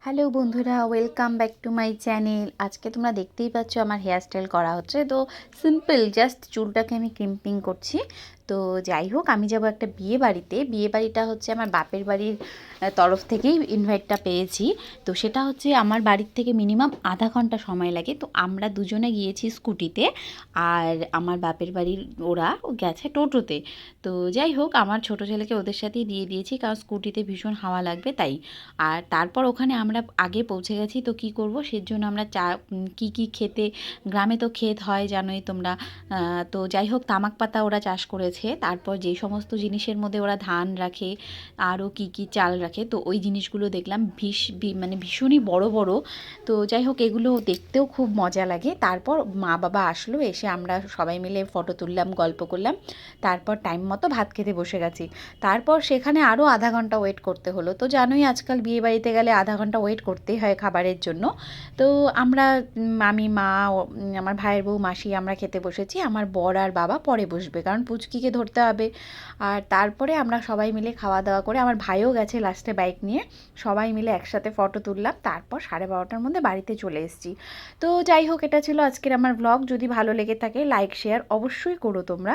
Hello বন্ধুরা, welcome back to my channel. আজকে তোমরা দেখতেই পাচ্ছ আমার হেয়ার স্টাইল করা হচ্ছে। তো সিম্পল জাস্ট চুলটাকে আমি ক্রিম্পিং করছি। তো যাই হোক, আমি যাব একটা বিয়ে বাড়িতে। বিয়ে বাড়িটা হচ্ছে আমার বাপের বাড়ির তরফ থেকেই ইনভাইটটা পেয়েছি। তো সেটা হচ্ছে আমার বাড়ির থেকে মিনিমাম আধা ঘন্টা সময় লাগে। তো আমরা দুজনে গিয়েছি স্কুটিতে, আর আমার বাপের বাড়ির ওরা গেছে টোটোতে। তো যাই হোক, আমার ছোটো ছেলেকে ওদের সাথেই দিয়ে দিয়েছি, কারণ স্কুটিতে ভীষণ হাওয়া লাগবে তাই। আর তারপর ওখানে আমরা আগে পৌঁছে গেছি। তো কি করব, সেজন্য আমরা কি খেতে, গ্রামে তো ক্ষেত হয় জানোই তোমরা। তো যাই হোক, তামাক পাতা ওরা চাষ করেছে। তারপর যেই সমস্ত জিনিসের মধ্যে ওরা ধান রাখে, আরও কি চাল রাখে, তো ওই জিনিসগুলো দেখলাম মানে ভীষণই বড় বড়। তো যাই হোক, এগুলো দেখতেও খুব মজা লাগে। তারপর মা বাবা আসলো, এসে আমরা সবাই মিলে ফটো তুললাম, গল্প করলাম। তারপর টাইম মতো ভাত খেতে বসে গেছি। তারপর সেখানে আরও আধা ঘন্টা ওয়েট করতে হলো। তো জানোই আজকাল বিয়ে বাড়িতে গেলে আধা ঘন্টা ওয়েট করতেই হয় খাবারের জন্য। তো আমরা আমি, মা, আমার ভাইয়ের বউ, মাসি, আমরা খেতে বসেছি। আমার বর আর বাবা পরে বসবে, কারণ পুচকিকে ধরতে হবে। আর তারপরে আমরা সবাই মিলে খাওয়া দাওয়া করে, আমার ভাইও গেছে লাস্টে বাইক নিয়ে, সবাই মিলে একসাথে ফটো তুললাম। তারপর 12:30টার মধ্যে বাড়িতে চলে এসেছি। তো যাই হোক, এটা ছিল আজকের আমার ব্লগ। যদি ভালো লেগে থাকে লাইক শেয়ার অবশ্যই করো তোমরা।